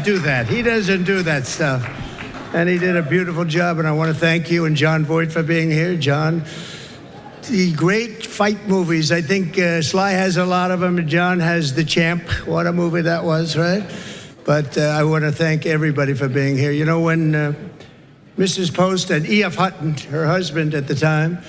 do that. He doesn't do that stuff. And he did a beautiful job, and I want to thank you and John Voight for being here. John, the great fight movies, I think Sly has a lot of them, and John has The Champ. What a movie that was, right? But I want to thank everybody for being here. You know, when Mrs. Post and E.F. Hutton, her husband at the time,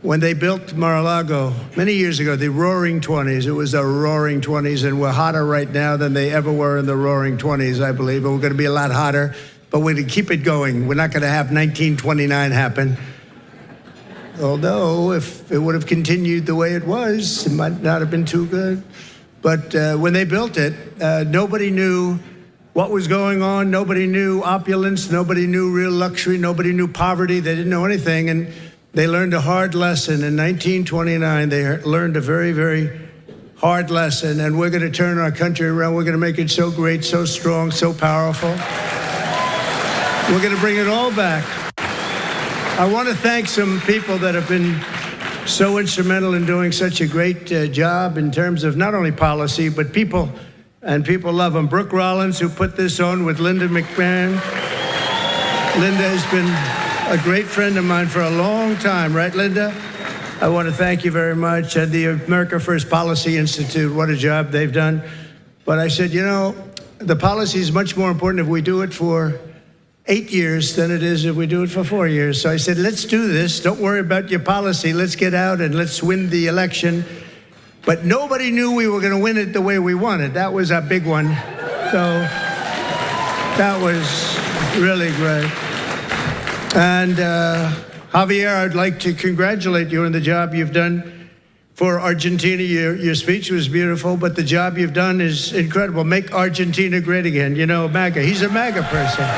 when they built Mar-a-Lago many years ago, the Roaring 20s, it was the Roaring 20s, and we're hotter right now than they ever were in the Roaring 20s, I believe, and we're going to be a lot hotter, but we're going to keep it going. We're not going to have 1929 happen. Although, if it would have continued the way it was, it might not have been too good. But when they built it, nobody knew what was going on. Nobody knew opulence. Nobody knew real luxury. Nobody knew poverty. They didn't know anything, and they learned a hard lesson. In 1929, they learned a very, very hard lesson, and we're going to turn our country around. We're going to make it so great, so strong, so powerful. We're going to bring it all back. I want to thank some people that have been so instrumental in doing such a great job in terms of not only policy, but people, and people love them. Brooke Rollins, who put this on with Linda McMahon. Linda has been a great friend of mine for a long time, right, Linda? I want to thank you very much. And the America First Policy Institute, what a job they've done. But I said, you know, the policy is much more important if we do it for 8 years than it is if we do it for 4 years. So I said, let's do this. Don't worry about your policy. Let's get out and let's win the election. But nobody knew we were going to win it the way we wanted. That was a big one. So that was really great. And Javier, I'd like to congratulate you on the job you've done for Argentina. Your speech was beautiful, but the job you've done is incredible. Make Argentina great again. You know, MAGA. He's a MAGA person.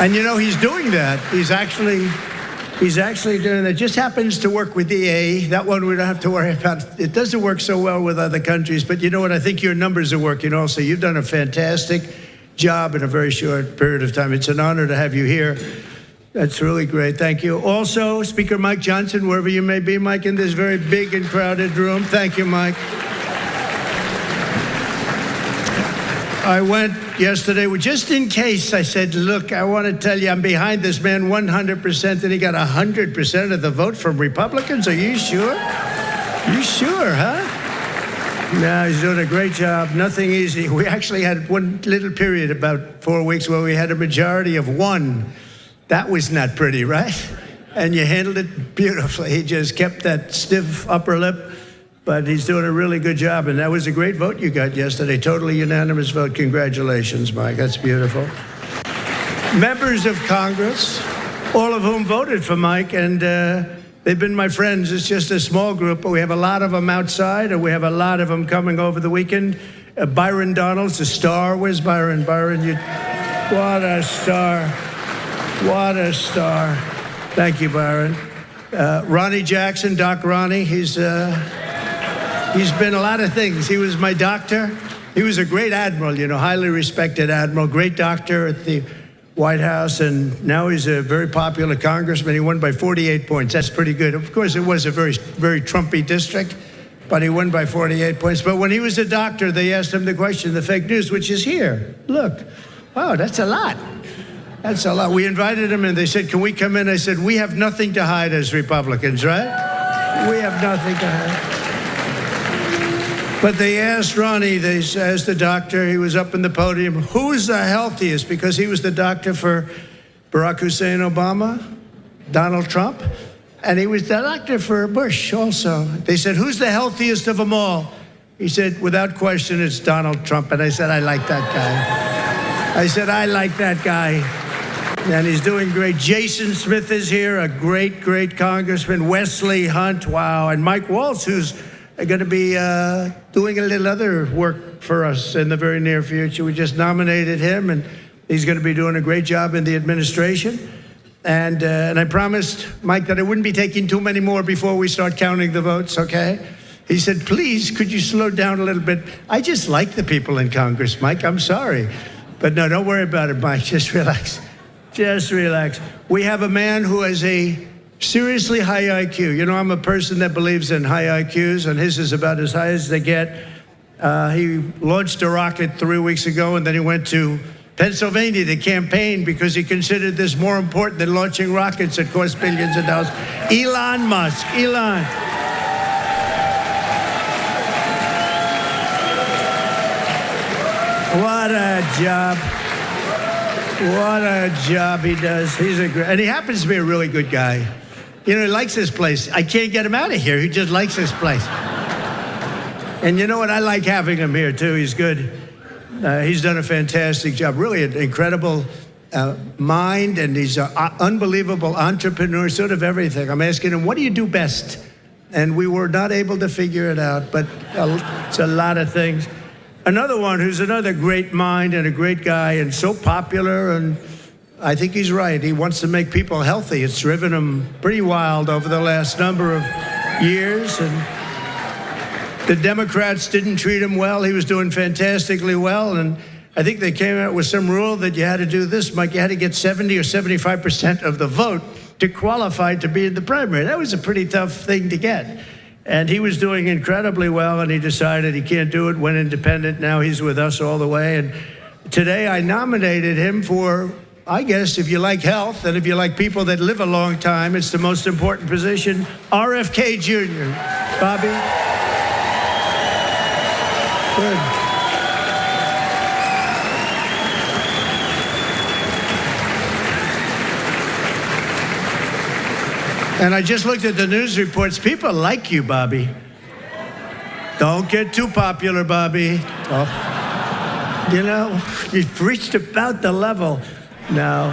And you know, he's doing that. He's actually doing that. Just happens to work with EA. That one we don't have to worry about. It doesn't work so well with other countries, but you know what? I think your numbers are working also. You've done a fantastic job in a very short period of time. It's an honor to have you here. That's really great. Thank you. Also, Speaker Mike Johnson, wherever you may be, Mike, in this very big and crowded room. Thank you, Mike. I went yesterday, just in case, I said, look, I want to tell you I'm behind this man 100%, and he got 100% of the vote from Republicans. Are you sure? You sure, huh? No, he's doing a great job. Nothing easy. We actually had one little period, about 4 weeks, where we had a majority of 1. That was not pretty, right? And you handled it beautifully. He just kept that stiff upper lip, but he's doing a really good job. And that was a great vote you got yesterday. Totally unanimous vote. Congratulations, Mike. That's beautiful. Members of Congress, all of whom voted for Mike, and they've been my friends. It's just a small group, but we have a lot of them outside, and we have a lot of them coming over the weekend. Byron Donalds, a star. Where's Byron? Byron, what a star. What a star. Thank you, Byron. Ronnie Jackson, Doc Ronnie, he's been a lot of things. He was my doctor. He was a great admiral, you know, highly respected admiral, great doctor at the White House, and now he's a very popular congressman. He won by 48 points. That's pretty good. Of course, it was a very, very Trumpy district, but he won by 48 points. But when he was a doctor, they asked him the question, the fake news, which is here. Look, wow, that's a lot. That's a lot. We invited him, and they said, can we come in? I said, we have nothing to hide as Republicans, right? We have nothing to hide. But they asked Ronnie, they asked the doctor, he was up in the podium, who's the healthiest? Because he was the doctor for Barack Hussein Obama, Donald Trump, and he was the doctor for Bush also. They said, who's the healthiest of them all? He said, without question, it's Donald Trump. And I said, I like that guy. I said, I like that guy. And he's doing great. Jason Smith is here, a great, great congressman. Wesley Hunt, wow. And Mike Waltz, who's going to be doing a little other work for us in the very near future. We just nominated him, and he's going to be doing a great job in the administration. And I promised Mike that I wouldn't be taking too many more before we start counting the votes, okay? He said, please, could you slow down a little bit? I just like the people in Congress, Mike. I'm sorry. But no, don't worry about it, Mike. Just relax. Just relax. We have a man who has a seriously high IQ. You know, I'm a person that believes in high IQs, and his is about as high as they get. He launched a rocket 3 weeks ago, and then he went to Pennsylvania to campaign because he considered this more important than launching rockets that cost billions of dollars. Elon Musk. Elon. What a job. What a job he does. And he happens to be a really good guy. You know, he likes this place. I can't get him out of here. He just likes this place. And you know what? I like having him here, too. He's good. He's done a fantastic job. Really an incredible mind, and he's an unbelievable entrepreneur, sort of everything. I'm asking him, what do you do best? And we were not able to figure it out, but it's a lot of things. Another one who's another great mind and a great guy and so popular, and I think he's right. He wants to make people healthy. It's driven him pretty wild over the last number of years, and the Democrats didn't treat him well. He was doing fantastically well, and I think they came out with some rule that you had to do this, Mike. You had to get 70 or 75% of the vote to qualify to be in the primary. That was a pretty tough thing to get. And he was doing incredibly well, and he decided he can't do it, went independent. Now he's with us all the way. And today I nominated him for, I guess, if you like health and if you like people that live a long time, it's the most important position, RFK Jr. Bobby? Good. And I just looked at the news reports. People like you, Bobby. Don't get too popular, Bobby. Oh. You know, you've reached about the level. Now,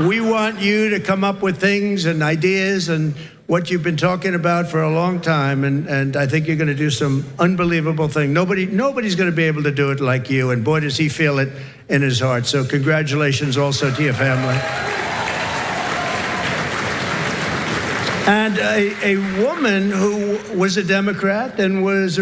we want you to come up with things and ideas and what you've been talking about for a long time, and I think you're going to do some unbelievable thing. Nobody's going to be able to do it like you, and boy, does he feel it in his heart. So congratulations also to your family. And a woman who was a Democrat and was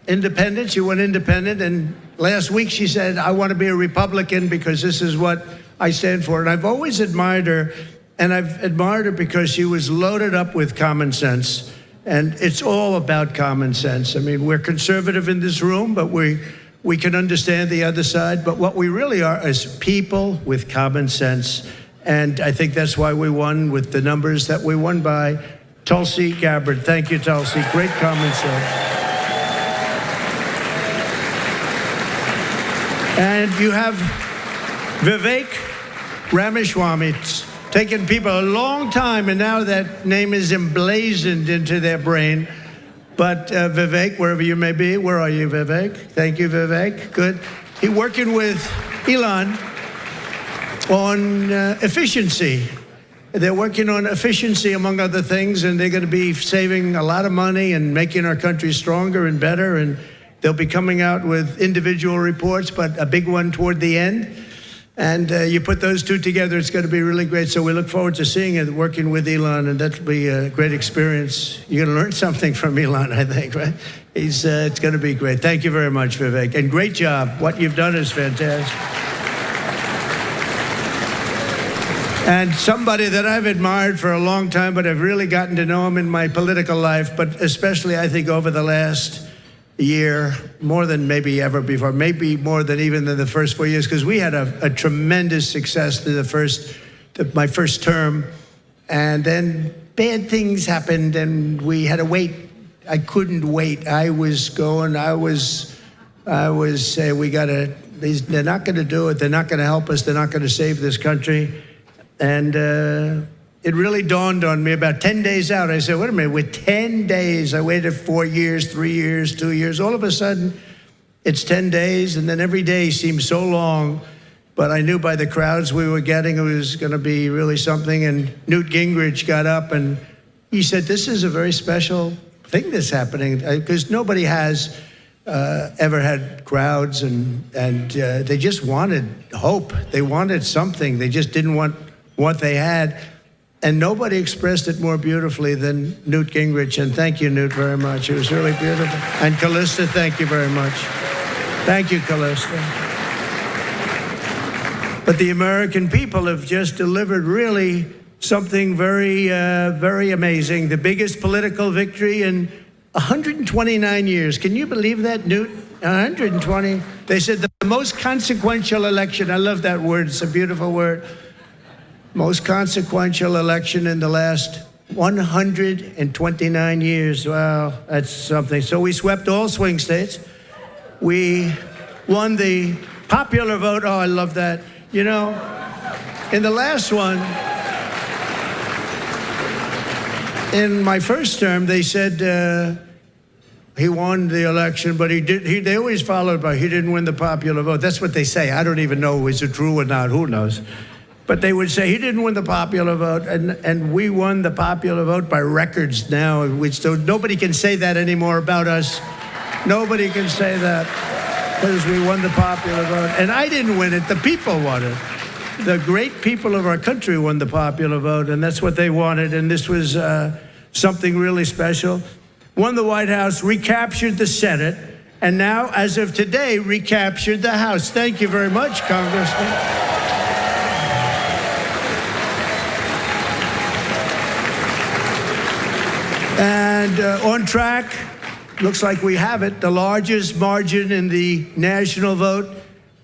independent, she went independent, and last week she said, I want to be a Republican because this is what I stand for. And I've always admired her, and I've admired her because she was loaded up with common sense. And it's all about common sense. I mean, we're conservative in this room, but we can understand the other side. But what we really are is people with common sense. And I think that's why we won with the numbers that we won by. Tulsi Gabbard. Thank you, Tulsi. Great common sense. And you have Vivek Ramaswamy. It's taken people a long time, and now that name is emblazoned into their brain. But Vivek, wherever you may be, where are you, Vivek? Thank you, Vivek. Good. He's working with Elon on efficiency. They're working on efficiency, among other things, and they're going to be saving a lot of money and making our country stronger and better, and they'll be coming out with individual reports, but a big one toward the end. And you put those two together, it's going to be really great. So we look forward to seeing it, working with Elon, and that'll be a great experience. You're going to learn something from Elon, I think, right? It's going to be great. Thank you very much, Vivek, and great job. What you've done is fantastic. And somebody that I've admired for a long time, but I've really gotten to know him in my political life, but especially, I think, over the last year, more than maybe ever before, maybe more than even in the first 4 years, because we had a tremendous success through my first term, and then bad things happened, and we had to wait. I couldn't wait. I was saying, they're not going to do it. They're not going to help us. They're not going to save this country. And it really dawned on me about 10 days out. I said, wait a minute, with 10 days, I waited 4 years, 3 years, 2 years. All of a sudden, it's 10 days, and then every day seems so long. But I knew by the crowds we were getting, it was going to be really something. And Newt Gingrich got up, and he said, this is a very special thing that's happening, because nobody has ever had crowds, and they just wanted hope. They wanted something. They just didn't want what they had, and nobody expressed it more beautifully than Newt Gingrich, and thank you, Newt, very much. It was really beautiful. And Callista, thank you very much. Thank you, Callista. But the American people have just delivered really something very, very amazing, the biggest political victory in 129 years. Can you believe that, Newt? 120. They said the most consequential election. I love that word. It's a beautiful word. Most consequential election in the last 129 years. Wow, that's something. So we swept all swing states. We won the popular vote. Oh, I love that. You know, in the last one, in my first term, they said he won the election, but they always followed by he didn't win the popular vote. That's what they say. I don't even know is it true or not. Who knows? But they would say he didn't win the popular vote, and we won the popular vote by records now. Nobody can say that anymore about us. Nobody can say that because we won the popular vote. And I didn't win it. The people won it. The great people of our country won the popular vote, and that's what they wanted. And this was something really special. Won the White House, recaptured the Senate, and now, as of today, recaptured the House. Thank you very much, Congressman. And on track, looks like we have it, the largest margin in the national vote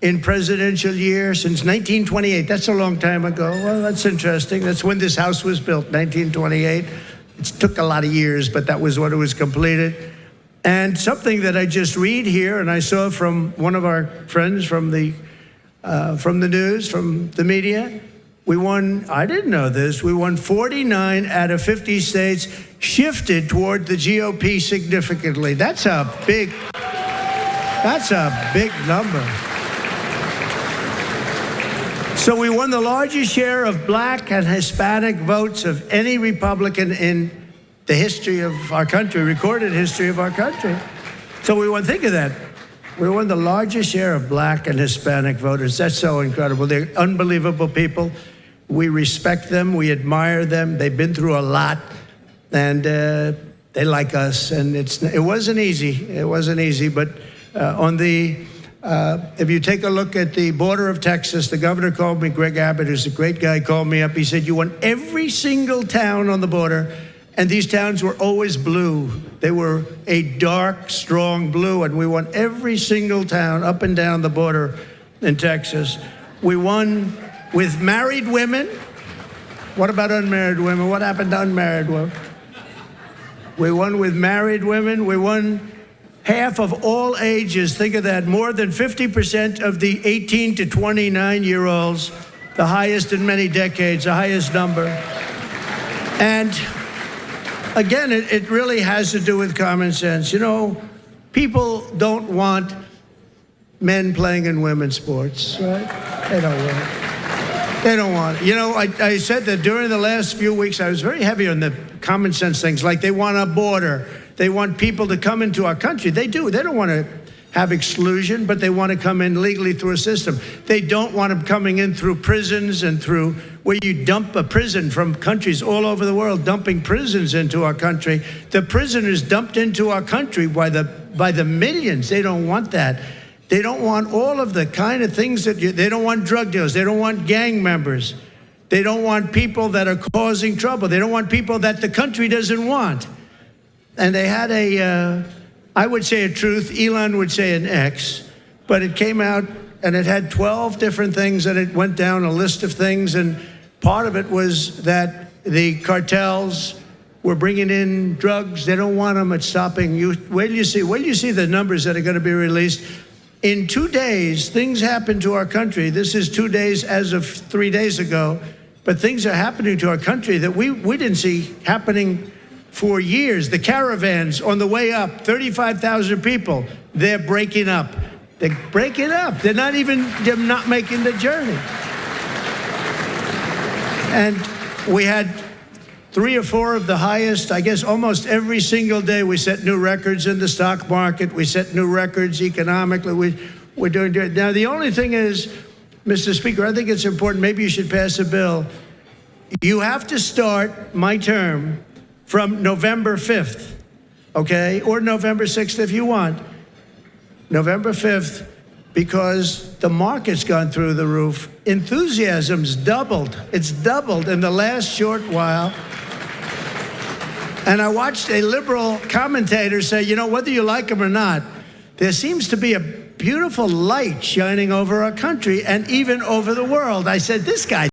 in presidential year since 1928. That's a long time ago. Well, that's interesting. That's when this house was built, 1928. It took a lot of years, but that was when it was completed. And something that I just read here, and I saw from one of our friends from the news, from the media, we won, I didn't know this, we won 49 out of 50 states, shifted toward the GOP significantly. That's a big number. So we won the largest share of black and Hispanic votes of any Republican in the history of our country, recorded history of our country. So we won, think of that. We won the largest share of black and Hispanic voters. That's so incredible. They're unbelievable people. We respect them. We admire them. They've been through a lot, and they like us. And it wasn't easy. It wasn't easy. But if you take a look at the border of Texas, the governor called me, Greg Abbott, who's a great guy, called me up. He said, you won every single town on the border, and these towns were always blue. They were a dark, strong blue, and we won every single town up and down the border in Texas. We won with married women. What about unmarried women? What happened to unmarried women? We won with married women. We won half of all ages. Think of that. More than 50% of the 18 to 29-year-olds, the highest in many decades, the highest number. And again, it really has to do with common sense. You know, people don't want men playing in women's sports, right? They don't want it. They don't want it. You know, I said that during the last few weeks, I was very heavy on the common sense things, like they want a border. They want people to come into our country. They do. They don't want to have exclusion, but they want to come in legally through a system. They don't want them coming in through prisons and through where you dump a prison from countries all over the world, dumping prisons into our country. The prisoners dumped into our country by the millions. They don't want that. They don't want all of the kind of things they don't want drug dealers. They don't want gang members. They don't want people that are causing trouble. They don't want people that the country doesn't want. And they had I would say a truth, Elon would say an X, but it came out and it had 12 different things, and it went down a list of things, and part of it was that the cartels were bringing in drugs. They don't want them. It's stopping you. Wait till you see the numbers that are going to be released. In 2 days, things happened to our country. This is 2 days as of 3 days ago, but things are happening to our country that we didn't see happening for years. The caravans on the way up, 35,000 people, they're breaking up. They're breaking up. They're not making the journey. And we had 3 or 4 of the highest, I guess almost every single day we set new records in the stock market. We set new records economically. We're doing it. Now, the only thing is, Mr. Speaker, I think it's important, maybe you should pass a bill. You have to start my term from November 5th, okay? Or November 6th if you want. November 5th, because the market's gone through the roof. Enthusiasm's doubled. It's doubled in the last short while. And I watched a liberal commentator say, you know, whether you like him or not, there seems to be a beautiful light shining over our country and even over the world. I said, this guy